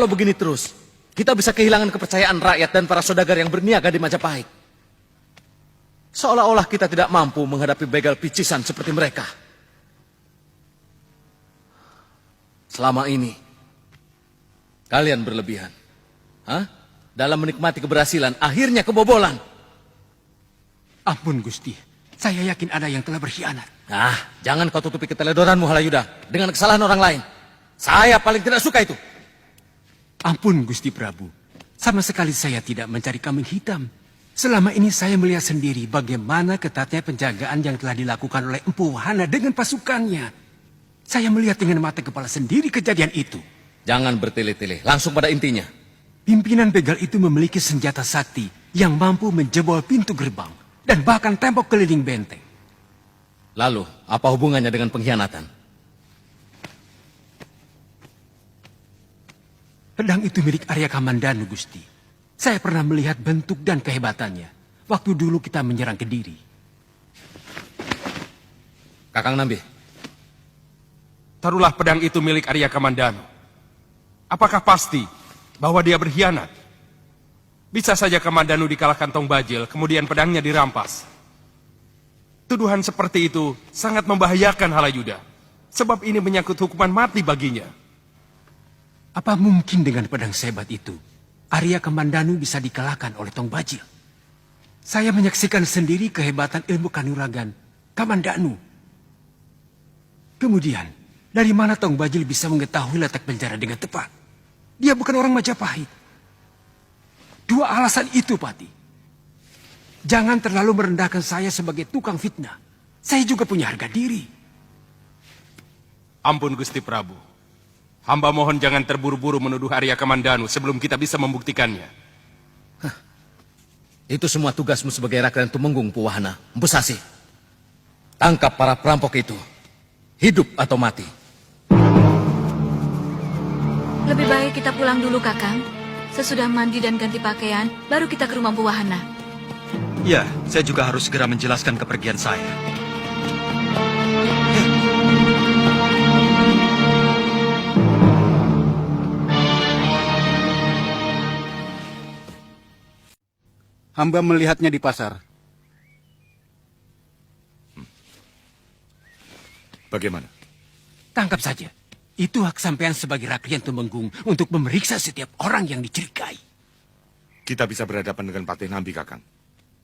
Kalau begini terus, kita bisa kehilangan kepercayaan rakyat dan para saudagar yang berniaga di Majapahit. Seolah-olah kita tidak mampu menghadapi begal picisan seperti mereka. Selama ini, kalian berlebihan. Dalam menikmati keberhasilan, akhirnya kebobolan. Ampun Gusti, saya yakin ada yang telah berkhianat. Jangan kau tutupi keteledoranmu, Halayuda, dengan kesalahan orang lain. Saya paling tidak suka itu. Ampun Gusti Prabu, sama sekali saya tidak mencari kambing hitam. Selama ini saya melihat sendiri bagaimana ketatnya penjagaan yang telah dilakukan oleh Empu Wahana dengan pasukannya. Saya melihat dengan mata kepala sendiri kejadian itu. Jangan bertele-tele, langsung pada intinya. Pimpinan begal itu memiliki senjata sakti yang mampu menjebol pintu gerbang dan bahkan tembok keliling benteng. Lalu, apa hubungannya dengan pengkhianatan? Pedang itu milik Arya Kamandanu, Gusti. Saya pernah melihat bentuk dan kehebatannya waktu dulu kita menyerang Kediri. Kakang Nambi. Taruhlah pedang itu milik Arya Kamandanu. Apakah pasti bahwa dia berkhianat? Bisa saja Kamandanu dikalahkan Tong Bajil, kemudian pedangnya dirampas. Tuduhan seperti itu sangat membahayakan Halayuda, sebab ini menyangkut hukuman mati baginya. Apa mungkin dengan pedang sehebat itu, Arya Kamandanu bisa dikalahkan oleh Tong Bajil? Saya menyaksikan sendiri kehebatan ilmu kanuragan Kamandanu. Kemudian, dari mana Tong Bajil bisa mengetahui letak penjara dengan tepat? Dia bukan orang Majapahit. Dua alasan itu, Pati. Jangan terlalu merendahkan saya sebagai tukang fitnah. Saya juga punya harga diri. Ampun Gusti Prabu. Hamba mohon jangan terburu-buru menuduh Arya Kamandanu sebelum kita bisa membuktikannya. Itu semua tugasmu sebagai Rakyat Tumenggung, Empu Wahana. Empu Sasi. Tangkap para perampok itu. Hidup atau mati. Lebih baik kita pulang dulu, Kakang. Sesudah mandi dan ganti pakaian, baru kita ke rumah Empu Wahana. Ya, saya juga harus segera menjelaskan kepergian saya. Hamba melihatnya di pasar. Bagaimana? Tangkap saja. Itu hak sampean sebagai Rakyat Tumenggung untuk memeriksa setiap orang yang dicurigai. Kita bisa berhadapan dengan Patih Nambi, Kakang.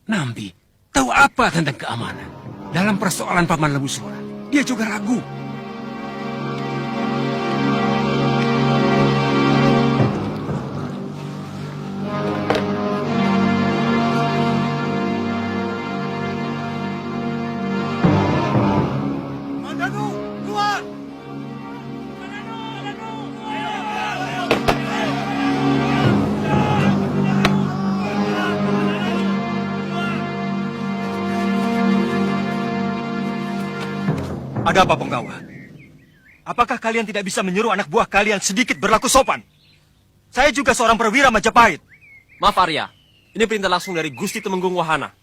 Nambi, tahu apa tentang keamanan? Dalam persoalan Paman Lembu Sora, dia juga ragu. Ada apa, Penggawa? Apakah kalian tidak bisa menyuruh anak buah kalian sedikit berlaku sopan? Saya juga seorang perwira Majapahit. Maaf Arya, ini perintah langsung dari Gusti Tumenggung Wahana.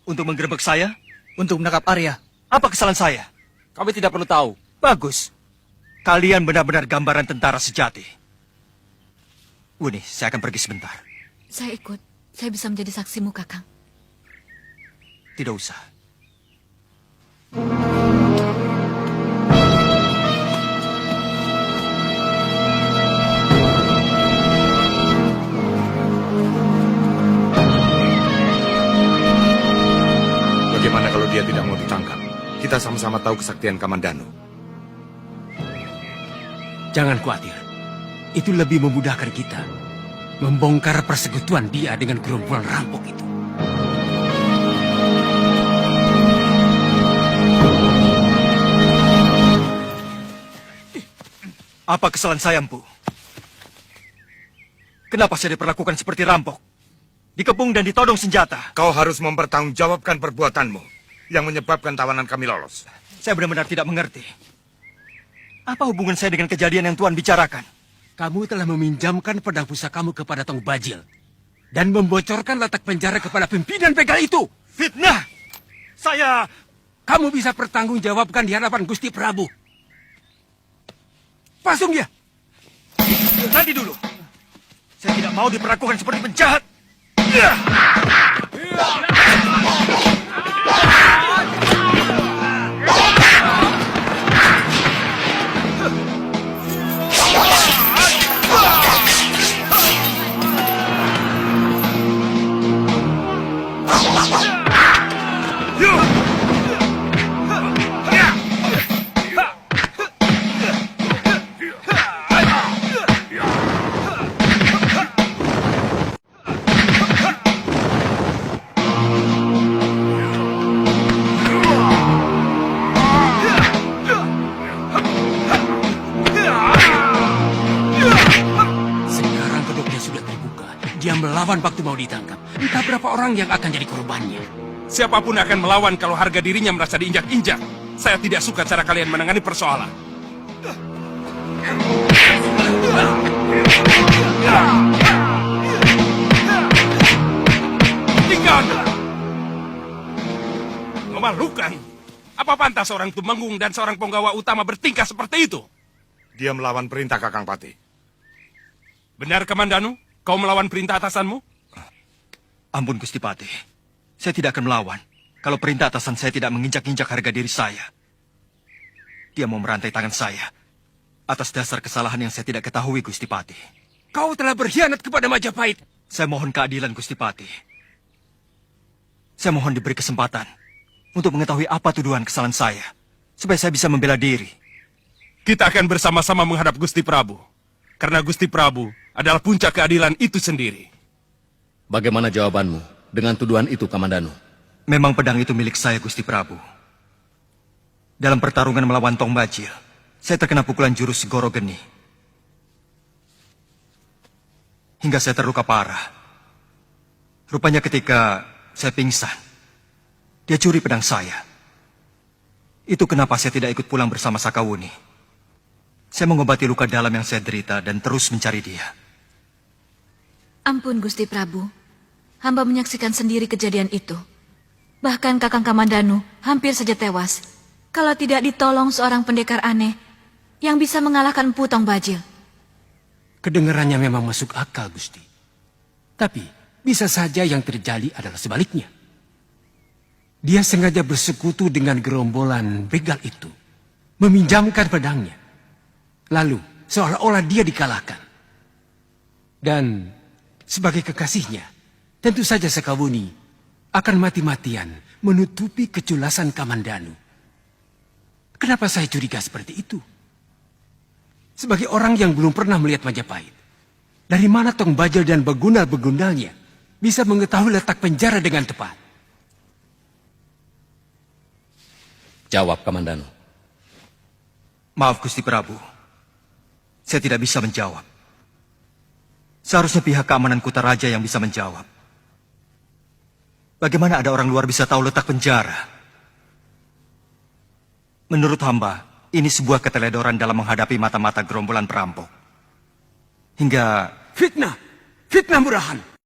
Untuk menggerebek saya? Untuk menangkap Arya. Apa kesalahan saya? Kami tidak perlu tahu. Bagus. Kalian benar-benar gambaran tentara sejati. Wuni, saya akan pergi sebentar. Saya ikut. Saya bisa menjadi saksimu, Kakang. Tidak usah. Bagaimana kalau dia tidak mau ditangkap? Kita sama-sama tahu kesaktian Kamandanu. Jangan khawatir. Itu lebih memudahkan kita membongkar persekutuan dia dengan gerombolan rampok itu. Apa kesalahan saya, Empu? Kenapa saya diperlakukan seperti rampok? Dikepung dan ditodong senjata. Kau harus mempertanggungjawabkan perbuatanmu yang menyebabkan tawanan kami lolos. Saya benar-benar tidak mengerti. Apa hubungan saya dengan kejadian yang Tuan bicarakan? Kamu telah meminjamkan pedang pusakamu kepada Tong Bajil dan membocorkan letak penjara kepada pimpinan begal itu. Fitnah! Saya... Kamu bisa bertanggungjawabkan di hadapan Gusti Prabu. Pasung dia! Nanti dulu. Saya tidak mau diperlakukan seperti penjahat. Sekarang kedoknya sudah terbuka. Dia melawan waktu mau ditangkap. Entah berapa orang yang akan jadi korbannya. Siapapun akan melawan kalau harga dirinya merasa diinjak-injak. Saya tidak suka cara kalian menangani persoalan. Tinggal! Memalukan. Apa pantas seorang Tumenggung dan seorang penggawa utama bertingkah seperti itu? Dia melawan perintah Kakang Pati. Benar, Kamandanu? Kau melawan perintah atasanmu? Ampun Gusti Pati. Saya tidak akan melawan. Kalau perintah atasan saya tidak menginjak-injak harga diri saya. Dia mau merantai tangan saya. Atas dasar kesalahan yang saya tidak ketahui, Gusti Pati. Kau telah berkhianat kepada Majapahit. Saya mohon keadilan, Gusti Pati. Saya mohon diberi kesempatan untuk mengetahui apa tuduhan kesalahan saya, supaya saya bisa membela diri. Kita akan bersama-sama menghadap Gusti Prabu. Karena Gusti Prabu adalah puncak keadilan itu sendiri. Bagaimana jawabanmu dengan tuduhan itu, Kamandanu? Memang pedang itu milik saya, Gusti Prabu. Dalam pertarungan melawan Tong Bajil, saya terkena pukulan jurus Goro Geni. Hingga saya terluka parah. Rupanya ketika saya pingsan, dia curi pedang saya. Itu kenapa saya tidak ikut pulang bersama Sakawuni. Saya mengobati luka dalam yang saya derita dan terus mencari dia. Ampun Gusti Prabu, hamba menyaksikan sendiri kejadian itu. Bahkan Kakang Kamandanu hampir saja tewas kalau tidak ditolong seorang pendekar aneh yang bisa mengalahkan Empu Tong Bajil. Kedengarannya memang masuk akal, Gusti. Tapi bisa saja yang terjadi adalah sebaliknya. Dia sengaja bersekutu dengan gerombolan begal itu, meminjamkan pedangnya. Lalu seolah-olah dia dikalahkan. Dan sebagai kekasihnya, tentu saja Sakawuni akan mati-matian menutupi keculasan Kamandanu. Kenapa saya curiga seperti itu? Sebagai orang yang belum pernah melihat Majapahit, dari mana Tong Bajil dan begundal-begundalnya bisa mengetahui letak penjara dengan tepat? Jawab, Kamandanu. Maaf, Gusti Prabu. Saya tidak bisa menjawab. Seharusnya pihak keamanan Kutaraja yang bisa menjawab. Bagaimana ada orang luar bisa tahu letak penjara? Menurut hamba, ini sebuah keteledoran dalam menghadapi mata-mata gerombolan perampok. Hingga Fitnah! Fitnah murahan!